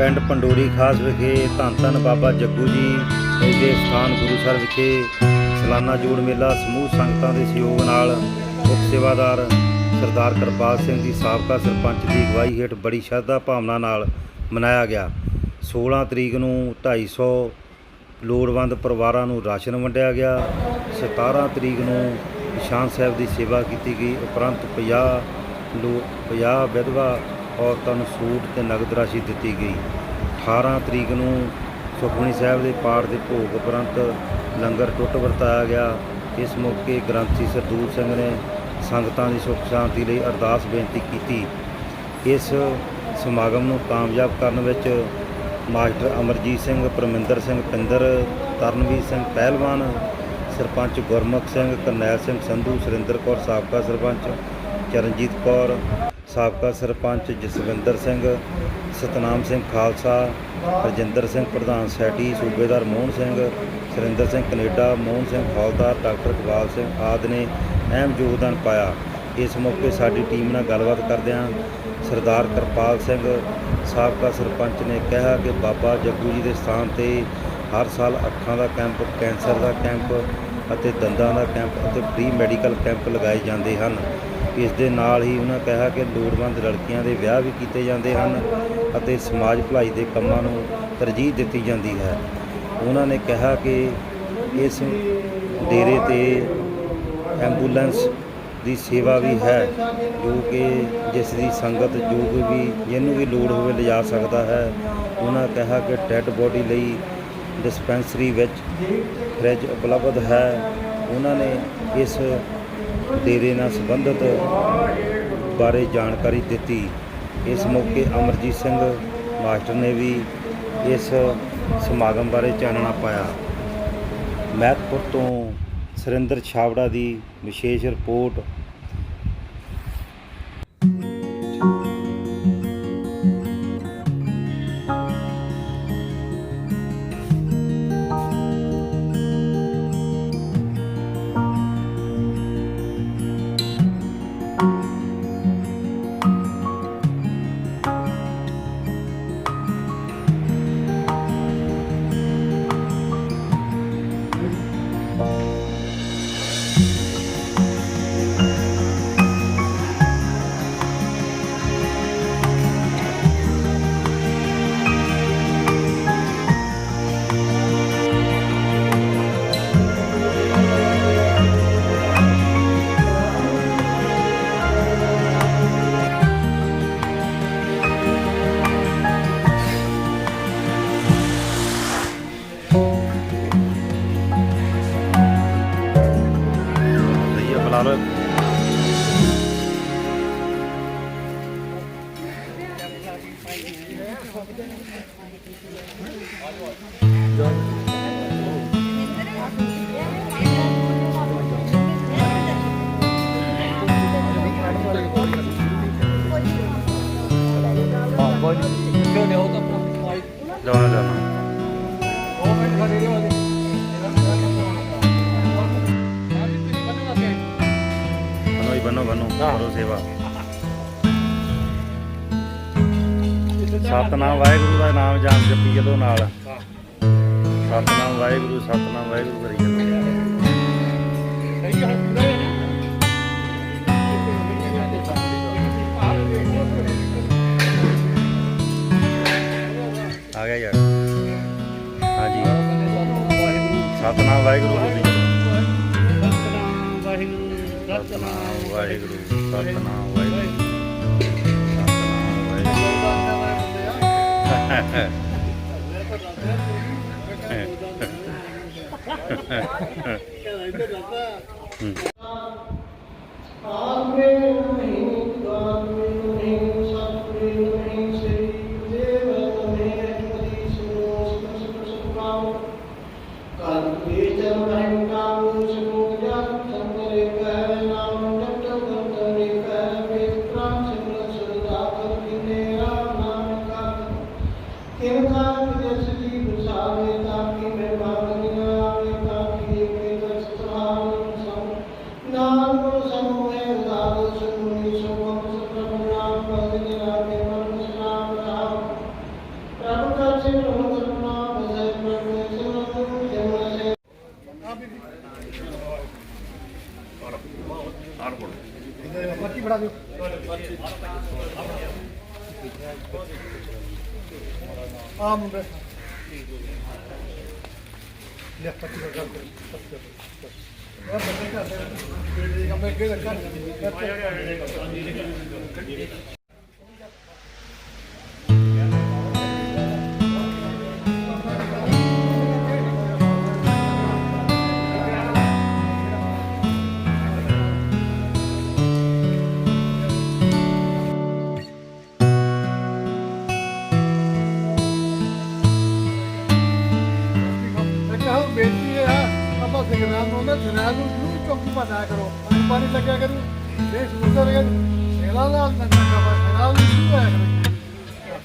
ਪਿੰਡ ਪੰਡੋਰੀ ਖਾਸ ਵਿਖੇ ਧੰਨ ਧੰਨ ਬਾਬਾ ਜੱਗੂ ਜੀ ਦੇ ਸਥਾਨ ਗੁਰੂਸਰ ਵਿਖੇ ਸਾਲਾਨਾ ਜੋੜ ਮੇਲਾ ਸਮੂਹ ਸੰਗਤਾਂ ਦੇ ਸਹਿਯੋਗ ਨਾਲ ਮੁੱਖ ਸੇਵਾਦਾਰ ਸਰਦਾਰ ਕਿਰਪਾਲ ਸਿੰਘ ਦੀ ਸਾਬਕਾ ਸਰਪੰਚ ਦੀ ਅਗਵਾਈ ਹੇਠ ਬੜੀ ਸ਼ਰਧਾ ਭਾਵਨਾ ਨਾਲ ਮਨਾਇਆ ਗਿਆ। 16 ਤਰੀਕ ਨੂੰ 250 ਲੋੜਵੰਦ ਪਰਿਵਾਰਾਂ ਨੂੰ ਰਾਸ਼ਨ ਵੰਡਿਆ ਗਿਆ। 17 ਤਰੀਕ ਨੂੰ ਨਿਸ਼ਾਨ ਸਾਹਿਬ ਦੀ ਸੇਵਾ ਕੀਤੀ ਗਈ। ਉਪਰੰਤ 50 ਵਿਧਵਾ ਔਰਤਾਂ ਨੂੰ ਸੂਟ ਅਤੇ ਨਗਦ ਰਾਸ਼ੀ ਦਿੱਤੀ ਗਈ। 18 ਤਰੀਕ ਨੂੰ ਸੁਖਮਨੀ ਸਾਹਿਬ ਦੇ ਪਾਠ ਦੇ ਭੋਗ ਉਪਰੰਤ ਲੰਗਰ ਟੁੱਟ ਵਰਤਾਇਆ ਗਿਆ। ਇਸ ਮੌਕੇ ਗ੍ਰੰਥੀ ਸਰਦੂਲ ਸਿੰਘ ਨੇ ਸੰਗਤਾਂ ਦੀ ਸੁੱਖ ਸ਼ਾਂਤੀ ਲਈ ਅਰਦਾਸ ਬੇਨਤੀ ਕੀਤੀ। ਇਸ ਸਮਾਗਮ ਨੂੰ ਕਾਮਯਾਬ ਕਰਨ ਵਿੱਚ ਮਾਸਟਰ ਅਮਰਜੀਤ ਸਿੰਘ, ਪਰਮਿੰਦਰ ਸਿੰਘ ਪਿੰਦਰ, ਤਰਨਵੀਰ ਸਿੰਘ ਪਹਿਲਵਾਨ, ਸਰਪੰਚ ਗੁਰਮੁਖ ਸਿੰਘ, ਕਰਨੈਲ ਸਿੰਘ ਸੰਧੂ, ਸੁਰਿੰਦਰ ਕੌਰ ਸਾਬਕਾ ਸਰਪੰਚ, ਚਰਨਜੀਤ ਕੌਰ ਸਾਬਕਾ ਸਰਪੰਚ, ਜਸਵਿੰਦਰ ਸਿੰਘ, ਸਤਨਾਮ ਸਿੰਘ ਖਾਲਸਾ, ਰਜਿੰਦਰ ਸਿੰਘ ਪ੍ਰਧਾਨ ਸੈਟੀ, ਸੂਬੇਦਾਰ ਮੋਹਨ ਸਿੰਘ, ਸੁਰਿੰਦਰ ਸਿੰਘ ਕੈਨੇਡਾ, ਮੋਹਨ ਸਿੰਘ ਹੌਲਦਾਰ, ਡਾਕਟਰ ਇਕਬਾਲ ਸਿੰਘ ਆਦਿ ਨੇ ਅਹਿਮ ਯੋਗਦਾਨ ਪਾਇਆ। ਇਸ ਮੌਕੇ ਸਾਡੀ ਟੀਮ ਨਾਲ ਗੱਲਬਾਤ ਕਰਦਿਆਂ ਸਰਦਾਰ ਕਿਰਪਾਲ ਸਿੰਘ ਸਾਬਕਾ ਸਰਪੰਚ ਨੇ ਕਿਹਾ ਕਿ ਬਾਬਾ ਜੱਗੂ ਜੀ ਦੇ ਸਥਾਨ 'ਤੇ ਹਰ ਸਾਲ ਅੱਖਾਂ ਦਾ ਕੈਂਪ, ਕੈਂਸਰ ਦਾ ਕੈਂਪ ਅਤੇ ਦੰਦਾਂ ਦਾ ਕੈਂਪ ਅਤੇ ਫ੍ਰੀ ਮੈਡੀਕਲ ਕੈਂਪ ਲਗਾਏ ਜਾਂਦੇ ਹਨ। ਇਸ ਦੇ ਨਾਲ ਹੀ ਉਹਨਾਂ ਕਿਹਾ ਕਿ ਲੋੜਵੰਦ ਲੜਕੀਆਂ ਦੇ ਵਿਆਹ ਵੀ ਕੀਤੇ ਜਾਂਦੇ ਹਨ ਅਤੇ ਸਮਾਜ ਭਲਾਈ ਦੇ ਕੰਮਾਂ ਨੂੰ ਤਰਜੀਹ ਦਿੱਤੀ ਜਾਂਦੀ ਹੈ। ਉਹਨਾਂ ਨੇ ਕਿਹਾ ਕਿ ਇਸ ਡੇਰੇ 'ਤੇ ਐਂਬੂਲੈਂਸ ਦੀ ਸੇਵਾ ਵੀ ਹੈ, ਜੋ ਕਿ ਜਿਸ ਦੀ ਸੰਗਤ ਜੋ ਕੋਈ ਵੀ ਜਿਹਨੂੰ ਵੀ ਲੋੜ ਹੋਵੇ ਲਿਜਾ ਸਕਦਾ ਹੈ। ਉਹਨਾਂ ਕਿਹਾ ਕਿ ਡੈੱਡ ਬੋਡੀ ਲਈ ਡਿਸਪੈਂਸਰੀ ਵਿੱਚ ਫਰਿੱਜ ਉਪਲਬਧ ਹੈ। ਉਹਨਾਂ ਨੇ ਇਸ ਡੇਰੇ ਨਾਲ ਸੰਬੰਧਿਤ ਬਾਰੇ ਜਾਣਕਾਰੀ ਦਿੱਤੀ। ਇਸ ਮੌਕੇ ਅਮਰਜੀਤ ਸਿੰਘ ਮਾਸਟਰ ਨੇ ਵੀ ਇਸ ਸਮਾਗਮ ਬਾਰੇ ਚਾਨਣਾ ਪਾਇਆ। ਮਹਿਤਪੁਰ ਤੋਂ ਸੁਰਿੰਦਰ ਛਾਬੜਾ ਦੀ ਵਿਸ਼ੇਸ਼ ਰਿਪੋਰਟ। बनो करो सेवा। सतनाम वाहिगुरू का नाम जान जपी चलो नाल, सतनाम वाहिगुरू करी चलो। आ गया यार, हाँ जी, सतनाम वाहिगुरू बोली चलो। सतनाम वाहिगुरू, सतनाम वाहिगुरू, नाम समूह बड़ा दियो आ मुंडे ले पट्टी कर और बंदे का दे हम एक कर बेटी है अब सिग्नल में सिग्नल में चौकी पर आया करो पानी लगा करो देश उधर गए सिग्नल ना सिग्नल नहीं है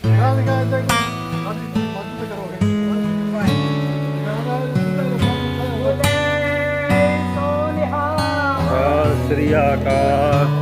सिग्नल का ऐसे मत करोगे सत श्री अकाल।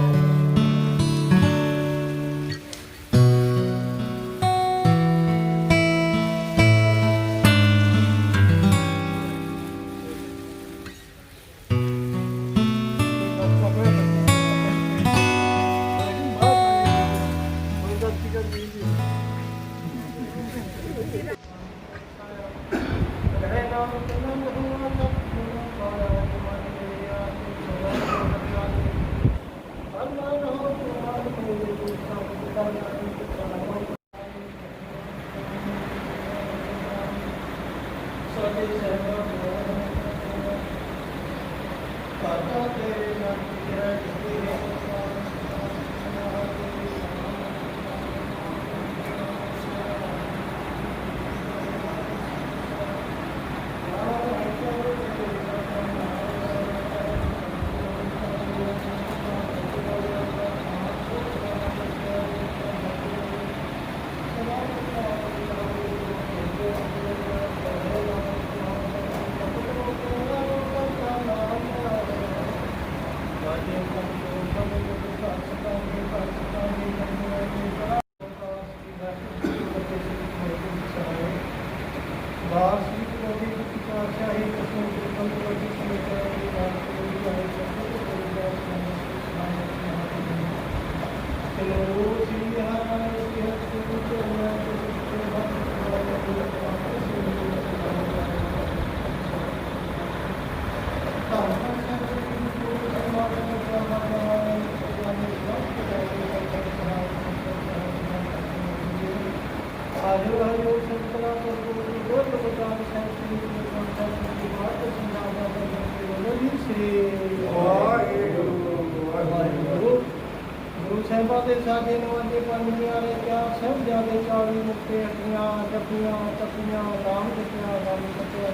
गुरु साहिबा के सागे नवाजे पंडिया ने क्या सब जागे चावी मुक्ते हटियां टपियां टपियां राम जपियां राम जपियां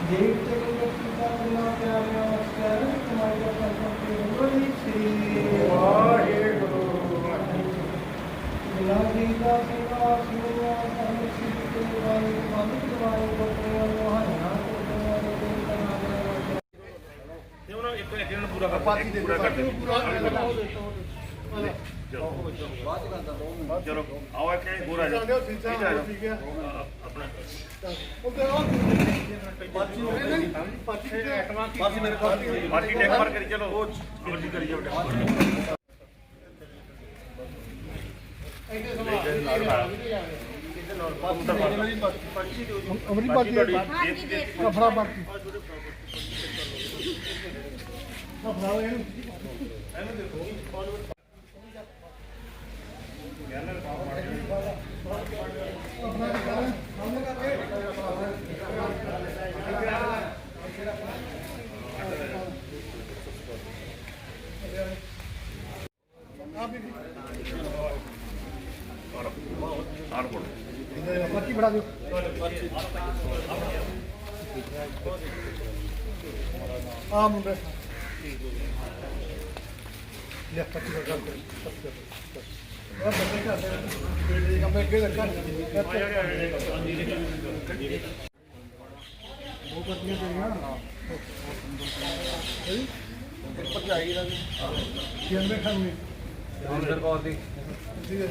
देव ते गुरु का बिना प्यारे प्यारे तुम्हारे दर्शन के बोली श्री वाहेगुरु बिना गीता सेवा सुनिया धर्म सिद्ध के वाले मालिक वाले को मोहना को पूरा चलो आओ पूरा पर्ची बढ़ा दो आ मुंडे ले पर्ची बढ़ा दो और बंदे का दे हम एक कर वो पर्चियां देंगे ना पर्ची आएगी ना ये अंदर खाऊंगी अंदर कौन दी ठीक है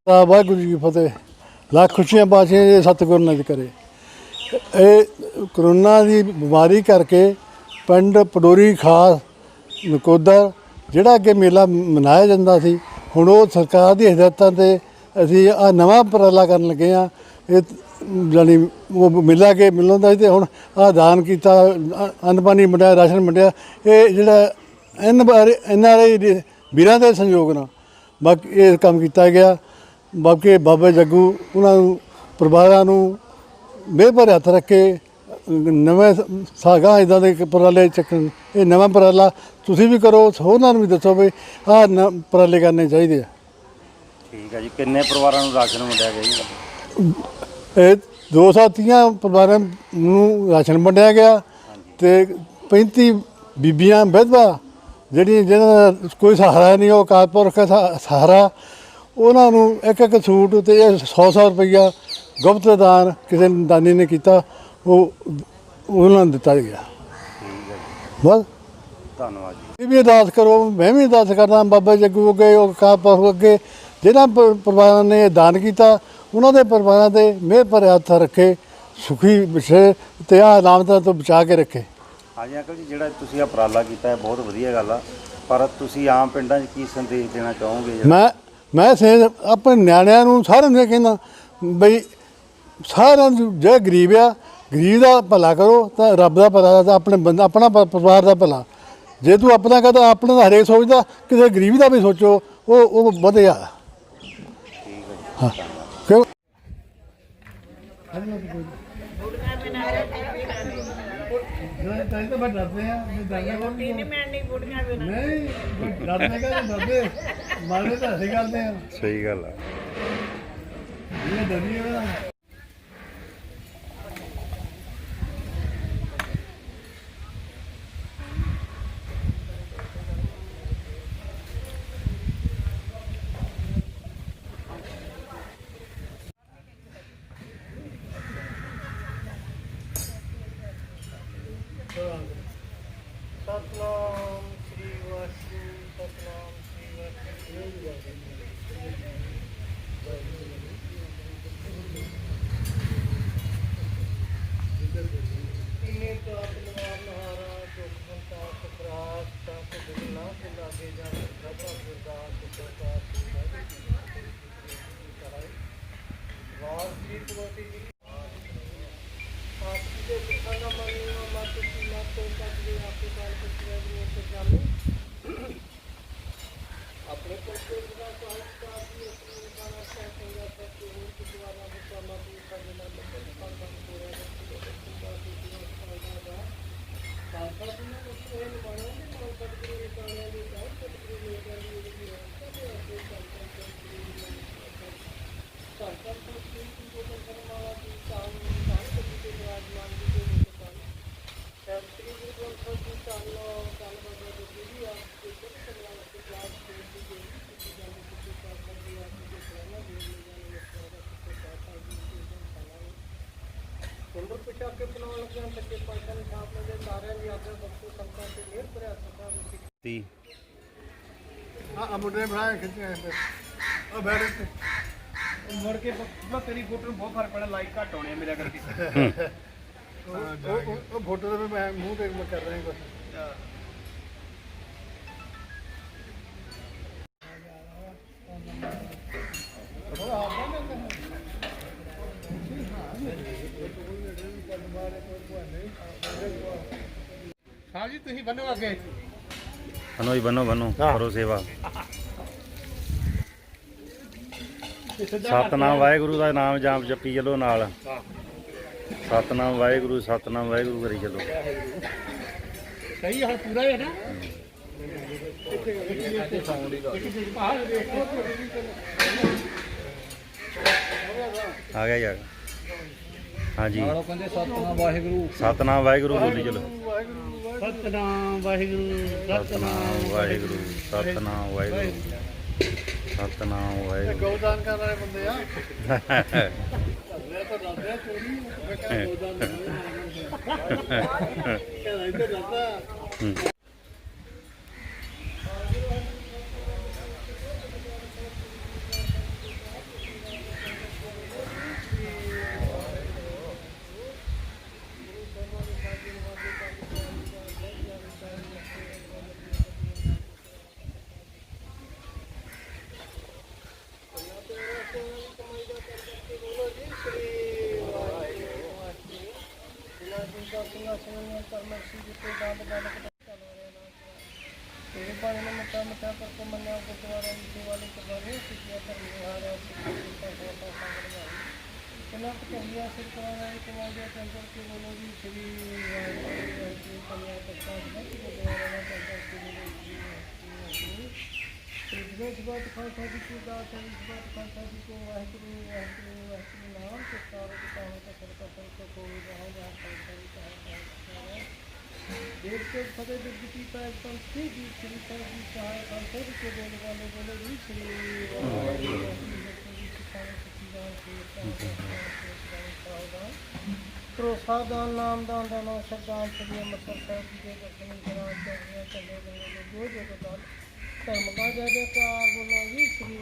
ਵਾਹਿਗੁਰੂ ਜੀ ਕੀ ਫਤਿਹ। ਲੱਖ ਖੁਸ਼ੀਆਂ ਪਾਸ਼ੇ ਜੇ ਸਤਿਗੁਰ ਨਜ ਕਰੇ। ਇਹ ਕਰੋਨਾ ਦੀ ਬਿਮਾਰੀ ਕਰਕੇ ਪਿੰਡ ਪਡੋਰੀ ਖਾਸ ਨਕੋਦਰ ਜਿਹੜਾ ਅੱਗੇ ਮੇਲਾ ਮਨਾਇਆ ਜਾਂਦਾ ਸੀ, ਹੁਣ ਉਹ ਸਰਕਾਰ ਦੀ ਹਦਾਇਤਾਂ 'ਤੇ ਅਸੀਂ ਆ ਨਵਾਂ ਉਪਰਾਲਾ ਕਰਨ ਲੱਗੇ ਹਾਂ। ਇਹ ਜਾਣੀ ਉਹ ਮੇਲਾ ਕੇ ਮਿਲਦਾ ਸੀ, ਅਤੇ ਹੁਣ ਆਹ ਦਾਨ ਕੀਤਾ, ਅੰਨ ਪਾਣੀ ਵੰਡਿਆ, ਰਾਸ਼ਨ ਵੰਡਿਆ। ਇਹ ਜਿਹੜਾ NRI ਵੀਰਾਂ ਦੇ ਸੰਯੋਗ ਨਾਲ ਬਾਕੀ ਇਹ ਕੰਮ ਕੀਤਾ ਗਿਆ। ਬਾਕੀ ਬਾਬਾ ਜੱਗੂ ਉਹਨਾਂ ਨੂੰ ਪਰਿਵਾਰਾਂ ਨੂੰ ਮਿਹਰ ਭਰੇ ਹੱਥ ਰੱਖੇ, ਨਵੇਂ ਸਾਗਾ ਇੱਦਾਂ ਦੇ ਉਪਰਾਲੇ ਚੱਕਣ। ਇਹ ਨਵਾਂ ਉਪਰਾਲਾ ਤੁਸੀਂ ਵੀ ਕਰੋ, ਹੋਰਨਾਂ ਨੂੰ ਵੀ ਦੱਸੋ ਵੀ ਆਹ ਉਪਰਾਲੇ ਕਰਨੇ ਚਾਹੀਦੇ ਆ। ਠੀਕ ਹੈ ਜੀ। ਕਿੰਨੇ ਪਰਿਵਾਰਾਂ ਨੂੰ ਰਾਸ਼ਨ ਵੰਡਿਆ ਗਿਆ ਜੀ? ਇਹ 230 ਪਰਿਵਾਰਾਂ ਨੂੰ ਰਾਸ਼ਨ ਵੰਡਿਆ ਗਿਆ, ਅਤੇ 35 ਬੀਬੀਆਂ ਵਿਧਵਾ ਜਿਹੜੀਆਂ ਜਿਹਨਾਂ ਦਾ ਕੋਈ ਸਹਾਰਾ ਨਹੀਂ, ਉਹ ਅਕਾਲ ਪੁਰਖ ਦਾ ਸਹਾਰਾ, ਉਹਨਾਂ ਨੂੰ ਇੱਕ ਸੂਟ ਅਤੇ 100 ਰੁਪਈਆ ਗੁਪਤ ਦਾਨ ਕਿਸੇ ਦਾਨੀ ਨੇ ਕੀਤਾ, ਉਹ ਉਹਨਾਂ ਨੂੰ ਦਿੱਤਾ ਗਿਆ। ਠੀਕ ਹੈ ਜੀ, ਬਸ ਧੰਨਵਾਦ ਜੀ। ਇਹ ਵੀ ਅਰਦਾਸ ਕਰੋ, ਮੈਂ ਵੀ ਅਰਦਾਸ ਕਰਦਾ ਬਾਬਾ ਜੱਗੂ ਅੱਗੇ, ਉਹ ਅਕਾਲ ਪੁਰਖ ਅੱਗੇ, ਜਿਹਨਾਂ ਪਰਿਵਾਰਾਂ ਨੇ ਦਾਨ ਕੀਤਾ, ਉਹਨਾਂ ਦੇ ਪਰਿਵਾਰਾਂ 'ਤੇ ਮਿਹਰ ਭਰੇ ਹੱਥ ਰੱਖੇ, ਸੁਖੀ ਵਿਛੇ ਅਤੇ ਆਹ ਅਲਾਮਤਾਂ ਤੋਂ ਬਚਾ ਕੇ ਰੱਖੇ। ਹਾਂਜੀ ਅੰਕਲ ਜੀ, ਜਿਹੜਾ ਤੁਸੀਂ ਆਹ ਉਪਰਾਲਾ ਕੀਤਾ ਹੈ ਬਹੁਤ ਵਧੀਆ ਗੱਲ ਆ, ਪਰ ਤੁਸੀਂ ਆਮ ਪਿੰਡਾਂ 'ਚ ਕੀ ਸੰਦੇਸ਼ ਦੇਣਾ ਚਾਹੋਗੇ? ਮੈਂ ਆਪਣੇ ਨਿਆਣਿਆਂ ਨੂੰ ਸਾਰਿਆਂ ਨੂੰ ਇਹ ਕਹਿੰਦਾ ਬਈ ਸਾਰਿਆਂ ਨੂੰ ਜਿਹੜਾ ਗਰੀਬ ਆ, ਗਰੀਬ ਦਾ ਭਲਾ ਕਰੋ ਤਾਂ ਰੱਬ ਦਾ ਭਲਾ, ਤਾਂ ਆਪਣੇ ਬੰਦਾ ਆਪਣਾ ਪਰਿਵਾਰ ਦਾ ਭਲਾ। ਜੇ ਤੂੰ ਆਪਣਾ ਕਹਦਾ, ਆਪਣੇ ਦਾ ਹਰੇਕ ਸੋਚਦਾ, ਕਿਸੇ ਗਰੀਬ ਦਾ ਵੀ ਸੋਚੋ, ਉਹ ਵਧੀਆ। ਹਾਂ ਕਿਉਂ ਸਹੀ ਗੱਲ ਆ। ਸਤਨਾਮ ਸ੍ਰੀ ਵਾਹਿਗੁਰੂ, ਸਤਨਾਮ ਸ੍ਰੀ ਵਾਹਿਗੁਰੂ। ਇਨੇ ਤਾਂ ਤਲਵਾਰ ਨਹਾਰਾ ਚੁੱਕ ਬੰਤਾ ਸਪਰਾਸ ਤੱਕ ਬਿਨਾ ਕੇ ਲਾਗੇ ਜਾਣ ਸਭਾ ਗੁਰਦਾਸ ਗੁਰਦਾਸ ਵਾਹਿਗੁਰੂ ਜੀ ਆਪ ਜੀ ਦੇ ਸਿੱਖਾਂ ਮੰਨੋ ਮਤ ਕੀ ਮਤ ਕਰਦੇ ਆਪੇ ਕਾਲ ਕਰਦੇ ਨੇ ਜਾਣੇ ਆਪਣੇ ਕੋਲ ਦਾ ਸਹਾਇਤਾ ਦੀ ਆਪਣੀ ਬਾਣਾ ਸਾਹਿਬ ਦਾ ਤੇ ਹੋਰ ਕੁਦਵਾਨਾ ਬਚਾਲਾ ਦੀ ਕਰਨਾ ਤੇ ਪੰਨ ਪੂਰਾ ਦਾ ਸਾਥਾ ਦੀ ਨੂੰ ਇਹ ਬਣਾਉਣ ਦੇ ਨਾਲ ਸਤਿਗੁਰੂ ਦੇ ਕਾਲਿਆਂ ਦੀ ਸਾਥ ਸਤਿਗੁਰੂ ਦੇ ਕਾਲਿਆਂ ਦੀ ਸਭੇ ਆਪੇ ਸੰਤਾਂ ਦੇ ਸੰਤਾਂ ਤੋਂ ਕੀ ਜੋ ਕਰਮਾਲਾ ਦੀ ਸਾਹ ਸਾਹ ਦੇ ਵਿਰਾਜਮਾਨ ਦੀ ਜੋ ਸਤਿ ਸ੍ਰੀ ਗੁਰੂ ਗ੍ਰੰਥ ਸਾਹਿਬ ਜੀ ਚਾਲੋ ਕਾਲ ਬਾਬਾ ਜੀ ਦੀ ਆਪ ਦੇ ਸਿੱਖ ਸਮਾਜ ਦੇ ਕਲਾਸ ਦੇ ਦੀ ਜਿਹੜੀ ਜਾਂਦੇ ਕਿਸੇ ਸਾਥ ਦੀ ਆਪ ਦੇ ਪ੍ਰੇਰਣਾ ਦੇ ਜਾਣੇ ਇਸ ਤਰ੍ਹਾਂ ਦਾ ਕਿਸੇ ਸਾਥ ਦੀ ਸੁੰਦਰ ਪਿਛਾ ਕੇ ਬਣਾਉਣ ਲੱਗਿਆ ਸੱਚੇ ਪਾਤਸ਼ਾਹ ਨੇ ਸਾਹਮਣੇ ਦੇ ਸਾਰਿਆਂ ਦੀ ਆਦਰ ਬਖਸ਼ੋ ਸੰਤਾਂ ਤੇ ਮਿਹਰ ਭਰਿਆ ਸਦਾ ਤੀ ਆ ਮੁੰਡੇ ਬਣਾਏ ਖਿੱਚੇ ਆ ਬੈਠ ਕੇ ਮੁੜ ਕੇ ਤੇਰੀ ਫੋਟੋ ਨੂੰ ਬਹੁਤ ਫਰਕ ਪੈਣਾ, ਲਾਈਕ ਘੱਟ ਹੋਣੇ ਆ ਮੇਰਾ ਕਰਕੇ। ਉਹ ਫੋਟੋ ਤੇ ਮੈਂ ਮੂੰਹ ਤੇ ਕਰ ਰਿਹਾ ਕੁਝ। ਹਾਂ ਜੀ, ਤੁਸੀਂ ਬੰਨੋ ਅੱਗੇ। ਬੰਨੋ ਜੀ, ਬੰਨੋ ਕਰੋ ਸੇਵਾ। ਸਤਨਾਮ ਵਾਹਿਗੁਰੂ ਦਾ ਨਾਮ ਜਾਪ ਜਪੀ ਚਲੋ ਨਾਲ। ਸਤਨਾਮ ਵਾਹਿਗੁਰੂ ਕਰੀ ਚਲੋ। ਸਹੀ ਹੁਣ ਪੂਰਾ ਹੈ ਨਾ। ਆ ਗਿਆ ਯਾਰ। ਹਾਂਜੀ ਕਹਿੰਦੇ ਸਤਨਾਮ ਵਾਹਿਗੁਰੂ, ਸਤਨਾਮ ਵਾਹਿਗੁਰੂ ਬੋਲੀ ਚਲੋ। ਸਤਨਾਮ ਵਾਹਿਗੁਰੂ, ਸਤਨਾਮ ਵਾਹਿਗੁਰੂ, ਸਤਨਾਮ ਵਾਹਿਗੁਰੂ। ਸਤਨਾਮ ਇਹ ਵਾਹਿਗੁਰੂ। ਗਊਦਾਨ ਕਰਨ ਵਾਲੇ ਬੰਦੇ ਆ ਮੈਂ ਤਾਂ ਦੱਸਦੇ ਆ ਚੋਰੀ ਮੈਂ ਕਹਿੰਦਾ ਗਊਦਾਨ ਕਹਿੰਦਾ ਇੱਧਰ ਜਾਂਦਾ ਭਰੋਸਾ ਦਾਨ ਨਾਮ ਦਾਨ ਦਾ ਨਾਮ ਸ਼ਬਦਾਂ ਸ੍ਰੀ ਅੰਮ੍ਰਿਤਸਰ ਸਾਹਿਬ ਜੀ ਦੇ ਦਰਸ਼ਨ ਕਰਾਂ ਚੱਲਿਆ ਚੱਲੇ ਗਏ ਜੋ ਜੋ ਦਾਨ ਧਰਮ ਦਾ ਜੈ ਜੈਕਾਰ ਬੋਲੋ ਜੀ ਸ੍ਰੀ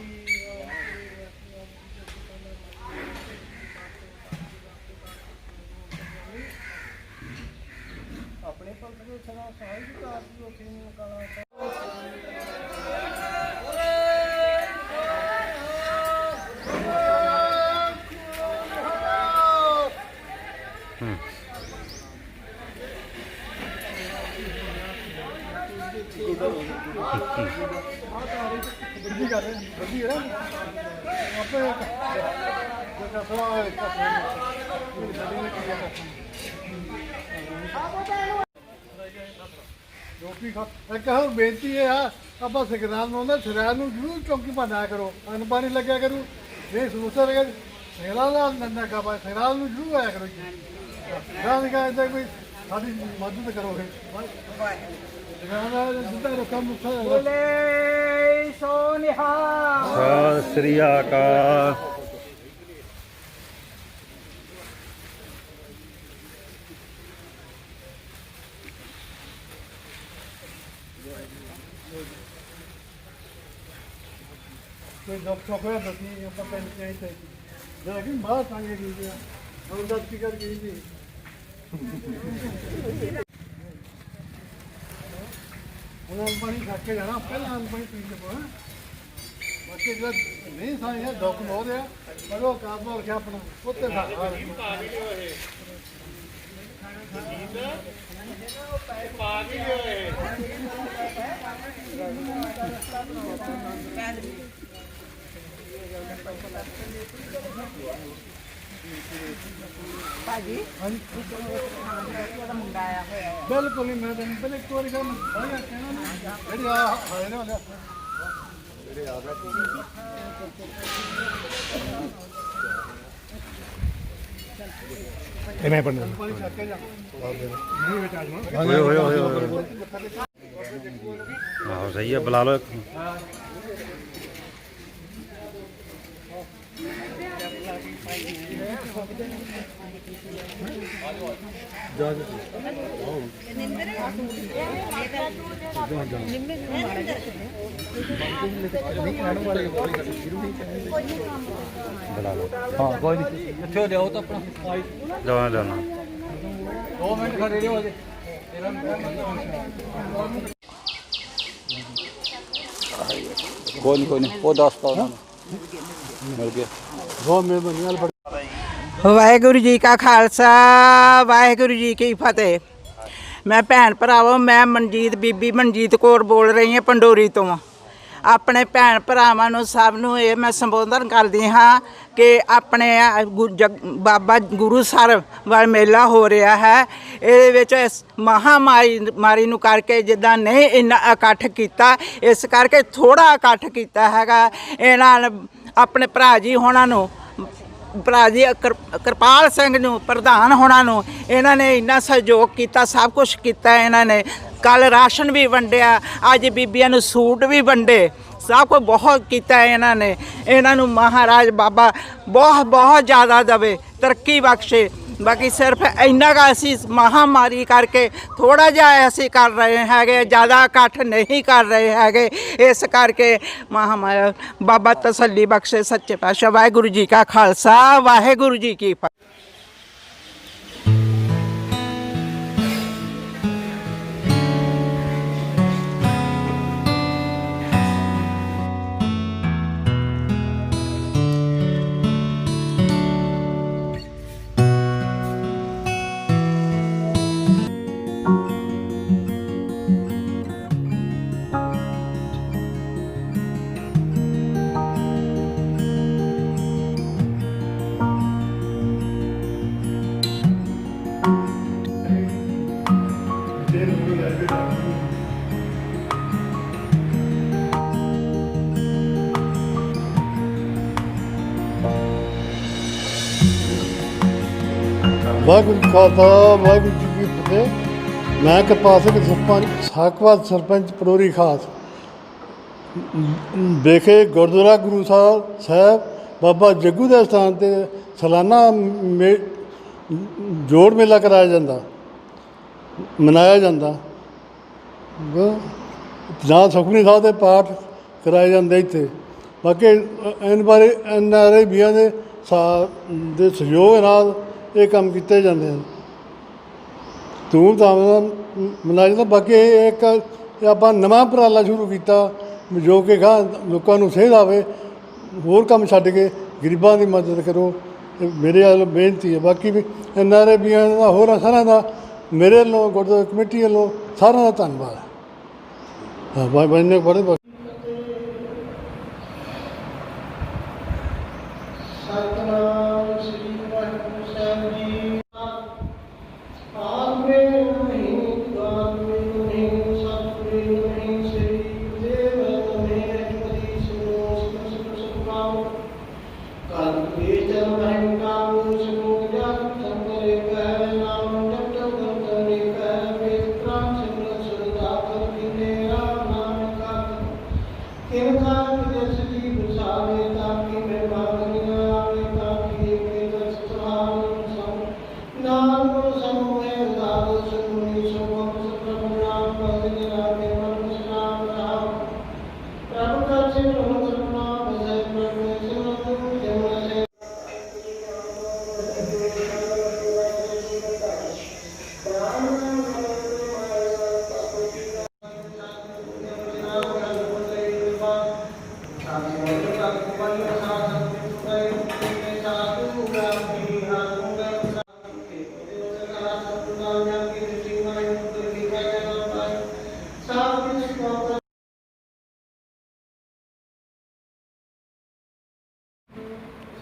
ਆਪਣੇ ਪੰਥ ਦੇ ਸਦਾ ਸਹਾਇ ਕਾਰ ਦੀ ਉਥੇ ਨੂੰ ਕਲਾ ਬੱਦੀ ਕਰ ਰਹੇ ਬੱਦੀ ਹੈ ਆਪੇ ਜੋ ਕਸਵਾ ਰੋਟੀ ਖਾ ਇੱਕ ਹੋਰ ਬੇਨਤੀ ਇਹ ਆ ਆਪਾਂ ਸਿਗਨਾਲ ਨੂੰ ਆਉਂਦਾ ਸਿਰਾਜ ਨੂੰ ਜ਼ਰੂਰ ਚੌਕੀ ਬਣਾਇਆ ਕਰੋ ਅੰਨ ਪਾਣੀ ਲੱਗਿਆ ਕਰੂ ਜੇ ਸਮੋਸਾ ਲਗਾ ਸੇਲਾ ਦਾ ਨੰਨਾ ਕਾ ਸਿਰਾਜ ਨੂੰ ਜ਼ਰੂਰ ਆਇਆ ਕਰੋ ਜੀ ਸਿਰਾਜ ਦਾ ਕੋਈ ਸਾਡੀ ਮਦਦ ਕਰੋਗੇ ਜਿੱਦਾਂ ਰੁਕਾ ਮੁੱਠਾ ਬੋਲੇ ਸੋ ਨਿਹਾਲ ਸਤਿ ਸ੍ਰੀ ਅਕਾਲ। ਕੋਈ ਦੁੱਖ ਸੁੱਖ ਹੋਇਆ ਦੱਸੀ ਆਪਾਂ ਪਿੰਡ ਚ ਆਈ ਤੇ ਜਿਹੜਾ ਕਿ ਬਾਹਰ ਸੰਗੇ ਗਈ ਜੀ ਹੁਣ ਦੱਸ ਕੀ ਕਰ ਗਈ ਜੀ ਉਹਨਾਂ ਨੂੰ ਪਾਣੀ ਛੱਕ ਕੇ ਜਾਣਾ ਪਹਿਲਾਂ ਨੂੰ ਪਾਣੀ ਪੀਣ ਦੇ ਪਾ ਬਾਕੀ ਜਿਹੜਾ ਨਹੀਂ ਸਾਇਆ ਦੁੱਖ ਹੋ ਰਿਹਾ ਪਰ ਉਹ ਕਾਬੂ ਰੱਖਿਆ ਆਪਣਾ ਉੱਤੇ ਸਾਰਾ ਭਾਜੀ ਹਾਂਜੀ ਉਹਦਾ ਮੁੰਡਾ ਆਇਆ ਹੋਇਆ ਹੈ ਬਿਲਕੁਲ ਨਹੀਂ ਮੈਂ ਤੈਨੂੰ ਪਹਿਲੇ ਇੱਕ ਵਾਰੀ ਗੱਲ ਸਾਰਿਆ ਕਹਿਣਾ ਨਾ ਜਿਹੜੀ ਆ ਹਾਏ ਨਾ ਵਾਲਾ ਜਿਹੜੇ ਆ ਇਹ ਮੈਂ ਪੜਨਾ ਪਾਣੀ ਛੱਕ ਕੇ ਜਾ ਨਹੀਂ ਬੇਟਾ ਆਜਮਾ ਹੋਏ ਆਹੋ ਸਹੀ ਹੈ ਬੁਲਾ ਲਓ ਇੱਕ। ਬੁਲਾ ਲਓ ਹਾਂ ਕੋਈ ਨਹੀਂ ਇੱਥੇ ਲਿਆਓ ਤਾਂ ਆਪਣਾ ਜਾਣਾ ਜਾਣਾ 2 ਮਿੰਟ ਖੜੇ ਰਹੋ ਅਜੇ ਕੋਈ ਨਹੀਂ ਉਹ ਦੱਸਤਾ ਉਹਨਾਂ ਨੂੰ ਮਿਲ ਗਿਆ ਬਹੁਤ ਮਿਹਰਬਾਨੀ ਨਾਲ ਵਾਹਿਗੁਰੂ ਜੀ ਕਾ ਖਾਲਸਾ ਵਾਹਿਗੁਰੂ ਜੀ ਕੀ ਫਤਿਹ। ਮੈਂ ਭੈਣ ਭਰਾਵੋ ਮੈਂ ਮਨਜੀਤ ਬੀਬੀ ਮਨਜੀਤ ਕੌਰ ਬੋਲ ਰਹੀ ਹਾਂ ਪੰਡੋਰੀ ਤੋਂ। ਆਪਣੇ ਭੈਣ ਭਰਾਵਾਂ ਨੂੰ ਸਭ ਨੂੰ ਇਹ ਮੈਂ ਸੰਬੋਧਨ ਕਰਦੀ ਹਾਂ ਕਿ ਆਪਣੇ ਬਾਬਾ ਗੁਰੂ ਸਾਹਿਬ ਵਾਲਾ ਮੇਲਾ ਹੋ ਰਿਹਾ ਹੈ। ਇਹਦੇ ਵਿੱਚ ਇਸ ਮਹਾਮਾਰੀ ਨੂੰ ਕਰਕੇ ਜਿੱਦਾਂ ਨਹੀਂ ਇੰਨਾ ਇਕੱਠ ਕੀਤਾ ਇਸ ਕਰਕੇ ਥੋੜ੍ਹਾ ਇਕੱਠ ਕੀਤਾ ਹੈਗਾ। ਇਹਨਾਂ ਆਪਣੇ ਭਰਾ ਜੀ ਹੋਣਾ ਨੂੰ ਭਰਾ ਜੀ ਕਿਰਪਾਲ ਸਿੰਘ ਨੂੰ ਪ੍ਰਧਾਨ ਹੋਣਾ ਨੂੰ ਇਹਨਾਂ ਨੇ ਇੰਨਾ ਸਹਿਯੋਗ ਕੀਤਾ ਸਭ ਕੁਝ ਕੀਤਾ ਇਹਨਾਂ ਨੇ। ਕੱਲ ਰਾਸ਼ਨ ਵੀ ਵੰਡਿਆ ਅੱਜ ਬੀਬੀਆਂ ਨੂੰ ਸੂਟ ਵੀ ਵੰਡੇ ਸਭ ਕੁਝ ਬਹੁਤ ਕੀਤਾ ਇਹਨਾਂ ਨੇ। ਇਹਨਾਂ ਨੂੰ ਮਹਾਰਾਜ ਬਾਬਾ ਬਹੁਤ ਬਹੁਤ ਜ਼ਿਆਦਾ ਦੇਵੇ, ਤਰੱਕੀ ਬਖਸ਼ੇ। ਬਾਕੀ ਸਿਰਫ ਇੰਨਾ ਕੁ ਅਸੀਂ ਮਹਾਮਾਰੀ ਕਰਕੇ ਥੋੜ੍ਹਾ ਜਿਹਾ ਅਸੀਂ ਕਰ ਰਹੇ ਹੈਗੇ, ਜ਼ਿਆਦਾ ਇਕੱਠ ਨਹੀਂ ਕਰ ਰਹੇ ਹੈਗੇ। ਇਸ ਕਰਕੇ ਮਹਾਮਾਰੀ ਬਾਬਾ ਤਸੱਲੀ ਬਖਸ਼ੇ, ਸੱਚੇ ਪਾਤਸ਼ਾਹ। ਵਾਹਿਗੁਰੂ ਜੀ ਕਾ ਖਾਲਸਾ, ਵਾਹਿਗੁਰੂ ਜੀ ਕੀ ਫਤਿਹ। ਵਾਹਿਗੁਰੂ ਜੀ ਕਾ ਖਾਲਸਾ, ਵਾਹਿਗੁਰੂ ਜੀ ਕੀ ਫਤਿਹ। ਮੈਂ ਕਿਰਪਾਲ ਸਿੰਘ ਸਰਪੰਚ, ਸਾਕਵਾਦ ਸਰਪੰਚ ਪਡੋਰੀ ਖਾਸ ਵਿਖੇ ਗੁਰਦੁਆਰਾ ਗੁਰੂ ਸਾਹਿਬ ਬਾਬਾ ਜੱਗੂ ਦੇ ਸਥਾਨ 'ਤੇ ਸਾਲਾਨਾ ਜੋੜ ਮੇਲਾ ਕਰਾਇਆ ਜਾਂਦਾ, ਮਨਾਇਆ ਜਾਂਦਾ। ਜਾਂ ਸੁਖਮਨੀ ਸਾਹਿਬ ਦੇ ਪਾਠ ਕਰਾਏ ਜਾਂਦੇ ਇੱਥੇ। ਬਾਕੀ ਇਹਨਾਂ ਬਾਰੇ NRI ਵੀਰਾਂ ਦੇ ਸਹਿਯੋਗ ਨਾਲ ਇਹ ਕੰਮ ਕੀਤੇ ਜਾਂਦੇ ਹਨ, ਧੂਮਧਾਮ ਨਾਲ ਮਨਾਇਆ ਜਾਂਦਾ। ਬਾਕੀ ਇੱਕ ਆਪਾਂ ਨਵਾਂ ਉਪਰਾਲਾ ਸ਼ੁਰੂ ਕੀਤਾ ਜੋ ਕਿ ਲੋਕਾਂ ਨੂੰ ਸੇਧ ਆਵੇ, ਹੋਰ ਕੰਮ ਛੱਡ ਕੇ ਗਰੀਬਾਂ ਦੀ ਮਦਦ ਕਰੋ। ਇਹ ਮੇਰੇ ਵੱਲੋਂ ਬੇਨਤੀ ਹੈ। ਬਾਕੀ ਵੀ NRI ਵੀਰਾਂ ਦਾ, ਹੋਰਾਂ ਸਾਰਿਆਂ ਦਾ ਮੇਰੇ ਵੱਲੋਂ, ਗੁਰਦੁਆਰਾ ਕਮੇਟੀ ਵੱਲੋਂ ਸਾਰਿਆਂ ਦਾ ਧੰਨਵਾਦ। ਹਾਂ ਬਾਈ ਬੜੇ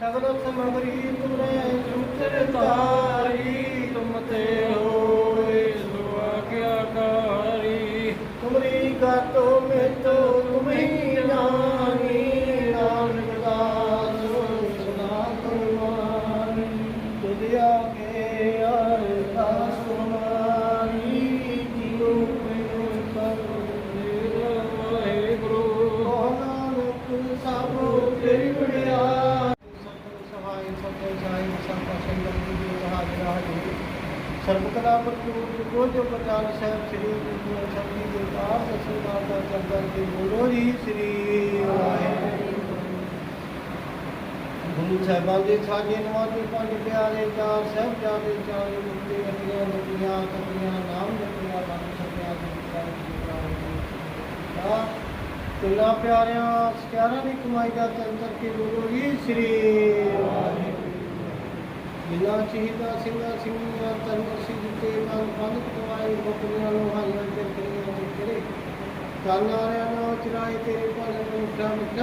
सगल समगरी तुमरे सूत्र तारी, तुम ते होए सो आज्ञाकारी। तुमरी गातो में तो तुम्ही जानी, नानक दास सदा कुर्बानी। तुझिया के आए दास हमारी, जीव में करो वाहेगुरु। नानक सब तेरी बढ़िया सर्वकला को जो प्रचार साहब श्री सभी देवतार सरदार का चंदन के बोलो जी श्री गुरु साहबान के साजे नवाजे पांच प्यारे चार साहब जाते चार मुक्ति हटिया नदियाँ कटियाँ नाम जपिया बाकी सपिया तिना प्यारिया सत्यारा की कमाई का चंदन के बोलो जी श्री जिला शहीदा ਸਿੰਘਾਂ ਸਿੰਘਾਂ ਤਨਸੀ ਦਿੱਤੇ ਨਾਲ ਬੰਦ ਕਵਾਈ ਬਕਰੀਆਂ ਲੋਹਾਈਆਂ ਤੇ ਕਰੀਆਂ ਤੇ ਕਰੇ ਕਾਨਾਰਿਆਂ ਨੂੰ ਚਰਾਏ ਤੇਰੇ ਭਾਣੇ ਨੂੰ ਉੱਠਾ ਮਿੱਠਾ।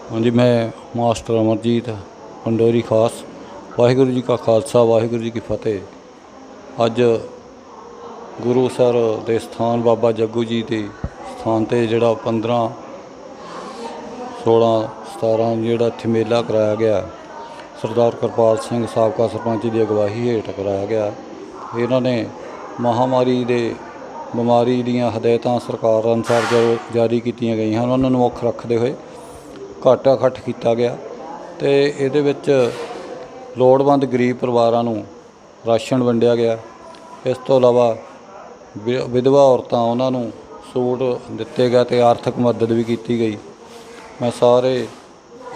हाँ जी, मैं मास्टर अमरजीत पंडोरी खास। वाहिगुरू जी का खालसा, वाहिगुरू जी की फतेह। अज ਗੁਰੂਸਰ ਦੇ ਸਥਾਨ ਬਾਬਾ ਜੱਗੂ ਜੀ ਦੇ ਸਥਾਨ 'ਤੇ ਜਿਹੜਾ 15 16 17 ਜਿਹੜਾ ਇੱਥੇ ਮੇਲਾ ਕਰਾਇਆ ਗਿਆ, ਸਰਦਾਰ ਕਿਰਪਾਲ ਸਿੰਘ ਸਾਬਕਾ ਸਰਪੰਚ ਦੀ ਅਗਵਾਈ ਹੇਠ ਕਰਾਇਆ ਗਿਆ। ਇਹਨਾਂ ਨੇ ਮਹਾਮਾਰੀ ਦੇ ਬਿਮਾਰੀ ਦੀਆਂ ਹਦਾਇਤਾਂ ਸਰਕਾਰ ਅਨੁਸਾਰ ਜੋ ਜਾਰੀ ਕੀਤੀਆਂ ਗਈਆਂ ਹਨ, ਉਹਨਾਂ ਨੂੰ ਮੁੱਖ ਰੱਖਦੇ ਹੋਏ ਘੱਟ ਇਕੱਠ ਕੀਤਾ ਗਿਆ ਅਤੇ ਇਹਦੇ ਵਿੱਚ ਲੋੜਵੰਦ ਗਰੀਬ ਪਰਿਵਾਰਾਂ ਨੂੰ ਰਾਸ਼ਨ ਵੰਡਿਆ ਗਿਆ। ਇਸ ਤੋਂ ਇਲਾਵਾ ਵਿਧਵਾ ਔਰਤਾਂ ਉਹਨਾਂ ਨੂੰ ਸੂਟ ਦਿੱਤੇ ਗਏ ਅਤੇ ਆਰਥਿਕ ਮਦਦ ਵੀ ਕੀਤੀ ਗਈ। ਮੈਂ ਸਾਰੇ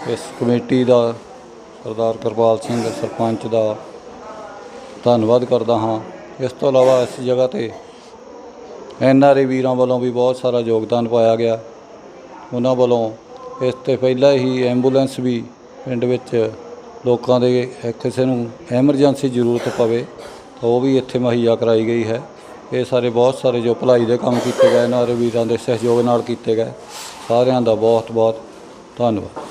ਇਸ ਕਮੇਟੀ ਦਾ, ਸਰਦਾਰ ਕਿਰਪਾਲ ਸਿੰਘ ਸਰਪੰਚ ਦਾ ਧੰਨਵਾਦ ਕਰਦਾ ਹਾਂ। ਇਸ ਤੋਂ ਇਲਾਵਾ ਇਸ ਜਗ੍ਹਾ 'ਤੇ NRA ਵੀਰਾਂ ਵੱਲੋਂ ਵੀ ਬਹੁਤ ਸਾਰਾ ਯੋਗਦਾਨ ਪਾਇਆ ਗਿਆ। ਉਹਨਾਂ ਵੱਲੋਂ ਇਸ ਤੋਂ ਪਹਿਲਾਂ ਹੀ ਐਂਬੂਲੈਂਸ ਵੀ ਪਿੰਡ ਵਿੱਚ ਲੋਕਾਂ ਦੇ ਕਿਸੇ ਨੂੰ ਐਮਰਜੈਂਸੀ ਜ਼ਰੂਰਤ ਪਵੇ ਤਾਂ ਉਹ ਵੀ ਇੱਥੇ ਮੁਹੱਈਆ ਕਰਾਈ ਗਈ ਹੈ। ਇਹ ਸਾਰੇ ਬਹੁਤ ਸਾਰੇ ਜੋ ਭਲਾਈ ਦੇ ਕੰਮ ਕੀਤੇ ਗਏ NRA ਵੀਰਾਂ ਦੇ ਸਹਿਯੋਗ ਨਾਲ ਕੀਤੇ ਗਏ। ਸਾਰਿਆਂ ਦਾ ਬਹੁਤ ਬਹੁਤ ਧੰਨਵਾਦ।